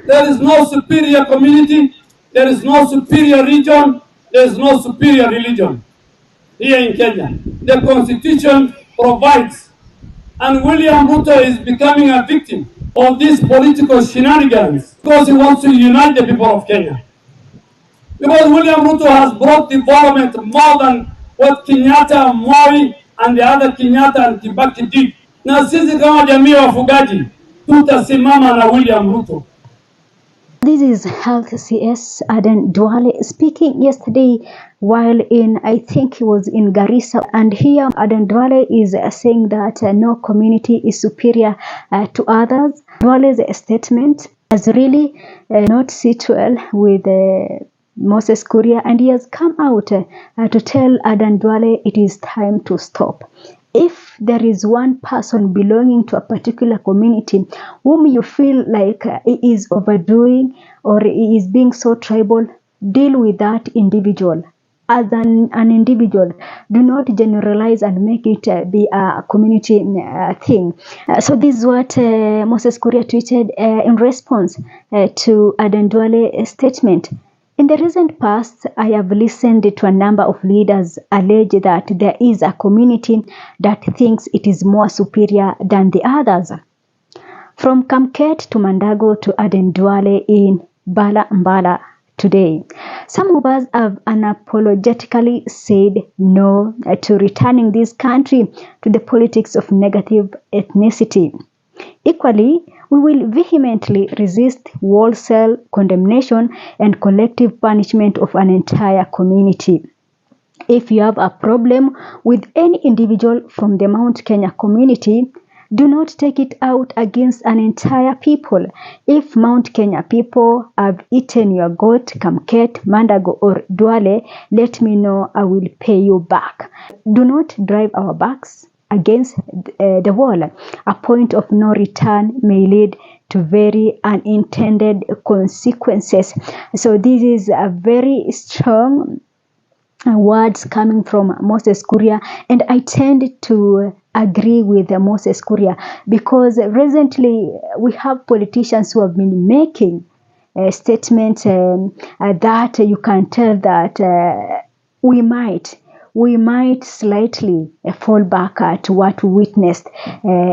There is no superior community, there is no superior region, there is no superior religion here in Kenya. The constitution provides, and William Ruto is becoming a victim of these political shenanigans because he wants to unite the people of Kenya. Because William Ruto has brought development more than what Kenyatta, Moi, and the other Kenyatta and Kibaki did. Na sisi kama jamii ya wafugaji tutasimama na William Ruto. This is Health CS Adan Duale speaking yesterday while I think he was in Garissa. And here Adan Duale is saying that no community is superior to others. Duale's statement has really not sit well with Moses Kuria, and he has come out to tell Adan Duale it is time to stop. If there is one person belonging to a particular community whom you feel like he is overdoing or he is being so tribal, deal with that individual as an individual. Do not generalize and make it be a community thing. So this is what Moses Kuria tweeted in response to Adan Duale's statement. In the recent past, I have listened to a number of leaders allege that there is a community that thinks it is more superior than the others. From Kamket to Mandago to Adan Duale in Bala Mbala today, some of us have unapologetically said no to returning this country to the politics of negative ethnicity. Equally, we will vehemently resist wholesale condemnation and collective punishment of an entire community. If you have a problem with any individual from the Mount Kenya community, do not take it out against an entire people. If Mount Kenya people have eaten your goat, Kamket, Mandago or Duale, let me know, I will pay you back. Do not drive our backs against the wall. A point of no return may lead to very unintended consequences. So this is a very strong words coming from Moses Kuria, and I tend to agree with Moses Kuria because recently we have politicians who have been making statements that you can tell that we might slightly fall back to what we witnessed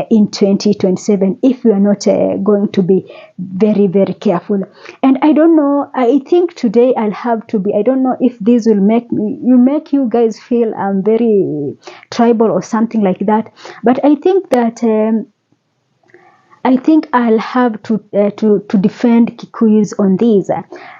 in 2027 if we are not going to be very, very careful. And I don't know, I think today I'll have to be, I don't know if this will make you guys feel I'm very tribal or something like that, but I think that I'll have to defend Kikuyus on this.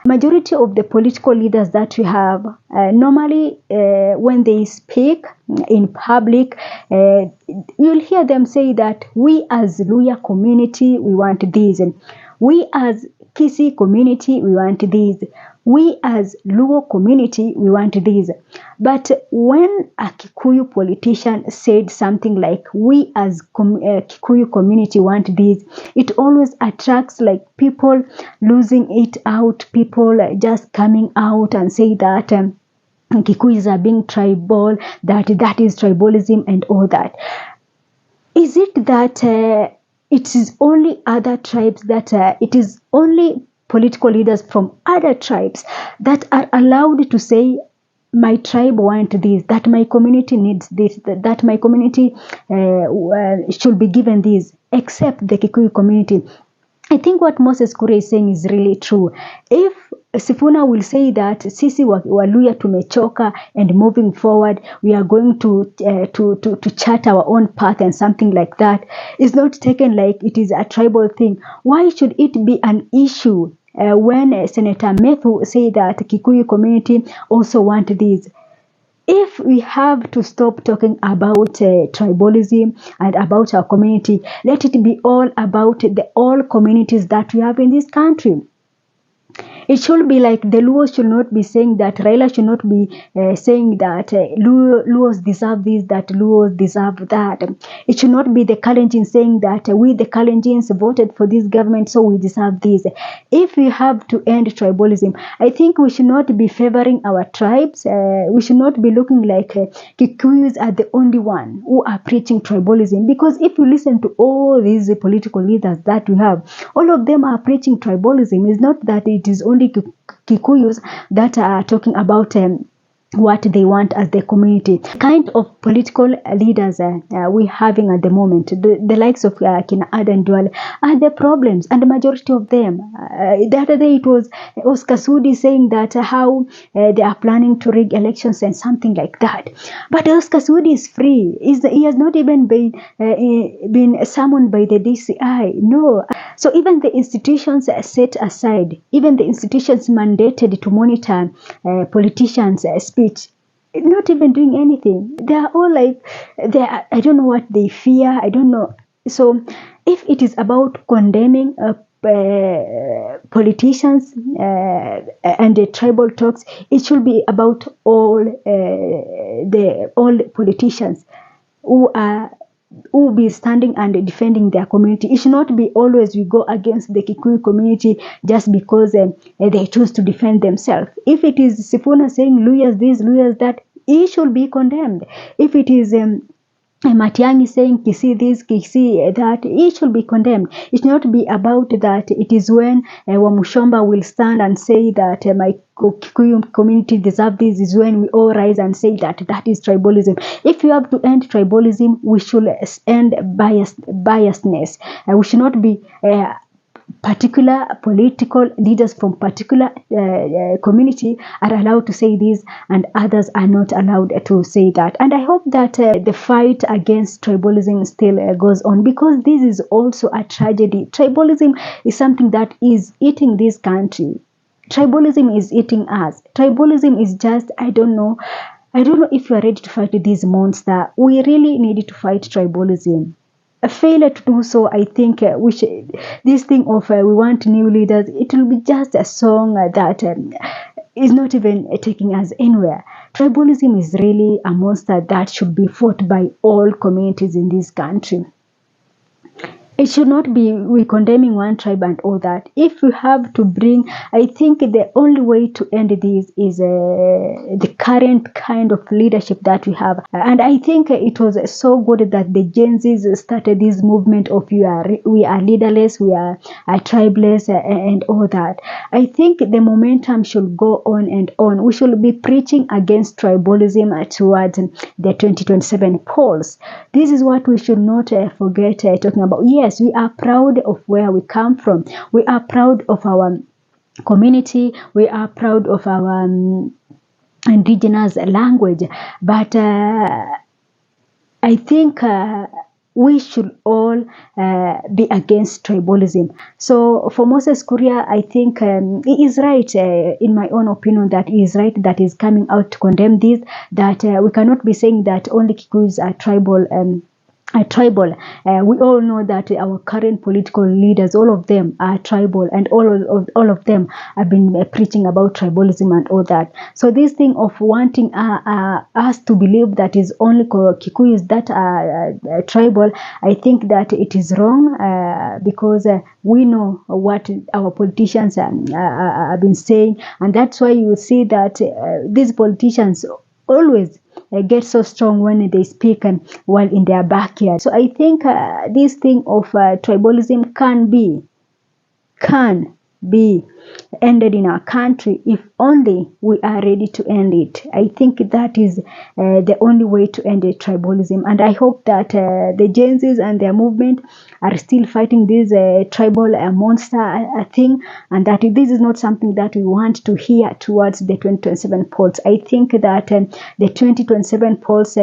Majority of the political leaders that we have, normally when they speak in public, you'll hear them say that we as Luya community, we want this. And we as Kisi community, we want this. We as Luo community, we want this. But when a Kikuyu politician said something like, we as Kikuyu community want this, it always attracts like people losing it out, people just coming out and say that Kikuyus are being tribal, that is tribalism and all that. Is it that it is only other tribes that it is only political leaders from other tribes that are allowed to say, my tribe want this, that my community needs this, that my community should be given this, except the Kikuyu community? I think what Moses Kuria is saying is really true. If Sifuna will say that sisi Waluya tumechoka and moving forward we are going to chart our own path and something like that, is not taken like it is a tribal thing. Why should it be an issue when Senator Methu say that Kikuyu community also want this? If we have to stop talking about tribalism and about our community, let it be all about all communities that we have in this country. It should be like the Luos should not be saying that, Raila should not be saying that Luos deserve this, that Luos deserve that. It should not be the Kalenjins saying that we the Kalenjins voted for this government so we deserve this. If we have to end tribalism, I think we should not be favoring our tribes. We should not be looking like Kikuyus are the only one who are preaching tribalism, because if you listen to all these political leaders that we have, all of them are preaching tribalism. It's not that it is only Kikuyus that are talking about what they want as the community. Kind of political leaders we're having at the moment, the likes of Kina Adan Duale, are the problems, and the majority of them. The other day it was Oscar Sudi saying that how they are planning to rig elections and something like that. But Oscar Sudi is free. He has not even been summoned by the DCI. No. So even the institutions set aside, even the institutions mandated to monitor politicians' speech, not even doing anything. They are all like, I don't know what they fear. I don't know. So if it is about condemning politicians and the tribal talks, it should be about all politicians who will be standing and defending their community. It should not be always we go against the Kikuyu community just because they choose to defend themselves. If it is Sifuna saying Luyas this, Luyas that, he should be condemned. If it is Matiang'i saying Kisii this, Kisii that, he should be condemned. It should not be about that. It is when Wamushomba will stand and say that my Kikuyu community deserve this, is when we all rise and say that that is tribalism. If you have to end tribalism, we should end biasness. We should not be particular political leaders from particular community are allowed to say this and others are not allowed to say that. And I hope that the fight against tribalism still goes on, because this is also a tragedy. Tribalism is something that is eating this country. Tribalism is eating us. Tribalism is just, I don't know if you are ready to fight this monster. We really need to fight tribalism. A failure to do so, I think this thing of we want new leaders, it will be just a song that is not even taking us anywhere. Tribalism is really a monster that should be fought by all communities in this country. It should not be we condemning one tribe and all that. If we have to bring, I think the only way to end this is the current kind of leadership that we have. And I think it was so good that the Gen Zs started this movement of we are leaderless, we are tribeless and all that. I think the momentum should go on and on. We should be preaching against tribalism towards the 2027 polls. This is what we should not forget talking about. Yes, we are proud of where we come from. We are proud of our community. We are proud of our indigenous language. But I think we should all be against tribalism. So for Moses Kuria, I think he is right, in my own opinion, that he is right, that is coming out to condemn this, that we cannot be saying that only Kikuyus are tribal. We all know that our current political leaders, all of them are tribal, and all of them have been preaching about tribalism and all that. So this thing of wanting us to believe that is only Kikuyus that are tribal, I think that it is wrong, because we know what our politicians have been saying, and that's why you see that these politicians always get so strong when they speak while in their backyard. So I think this thing of tribalism can be ended in our country if only we are ready to end it. I think that is the only way to end tribalism, and I hope that the Gen Zs and their movement are still fighting this tribal monster thing, and that this is not something that we want to hear towards the 2027 polls. I think that the 2027 polls,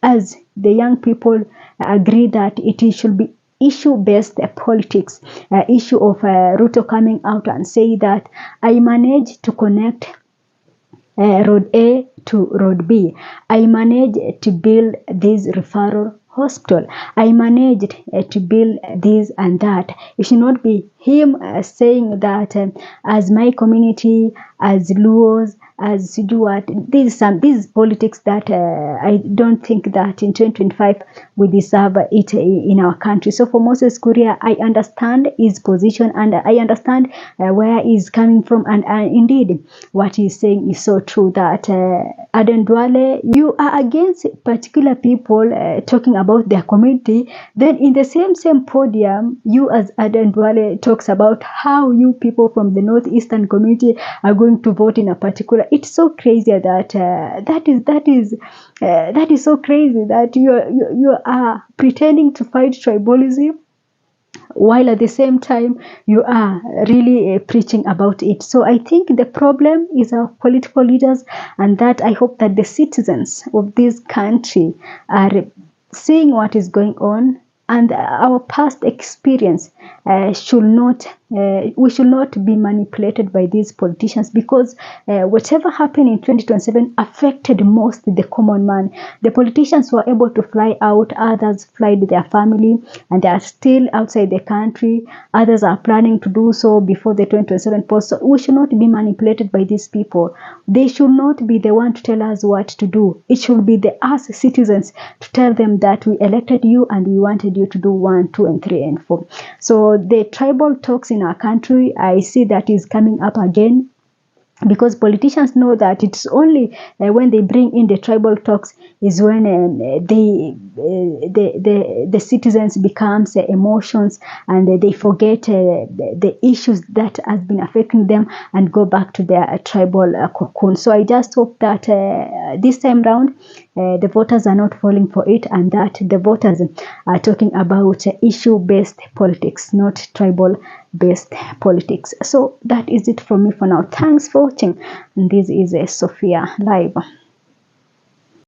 as the young people agree that it should be issue-based politics, issue of Ruto coming out and say that I managed to connect Road A to Road B. I managed to build this referral hospital. I managed to build this and that. It should not be him saying that as my community, as Luos, as Sijuat, this is politics that I don't think that in 2025 we deserve it in our country. So for Moses Kuria, I understand his position and I understand where he's coming from, and indeed what he's saying is so true that Adan Duale, you are against particular people talking about their community, then in the same podium, you as Adan Duale talks about how you people from the northeastern community are going to vote in a particular. It's so crazy that that is so crazy that you are pretending to fight tribalism while at the same time you are really preaching about it. So I think the problem is our political leaders, and that I hope that the citizens of this country are seeing what is going on, and our past experience should not we should not be manipulated by these politicians, because whatever happened in 2027 affected most the common man. The politicians were able to fly out, others fled their family and they are still outside the country, others are planning to do so before the 2027 post. So we should not be manipulated by these people. They should not be the one to tell us what to do. It should be the us citizens to tell them that we elected you and we wanted you to do 1, 2 and 3 and 4. So the tribal talks in our country, I see that is coming up again, because politicians know that it's only when they bring in the tribal talks is when the citizens becomes emotions, and they forget the issues that has been affecting them and go back to their tribal cocoon. So I just hope that this time round the voters are not falling for it, and that the voters are talking about issue-based politics, not tribal-based politics. So that is it from me for now. Thanks for watching. And this is Sophia Live.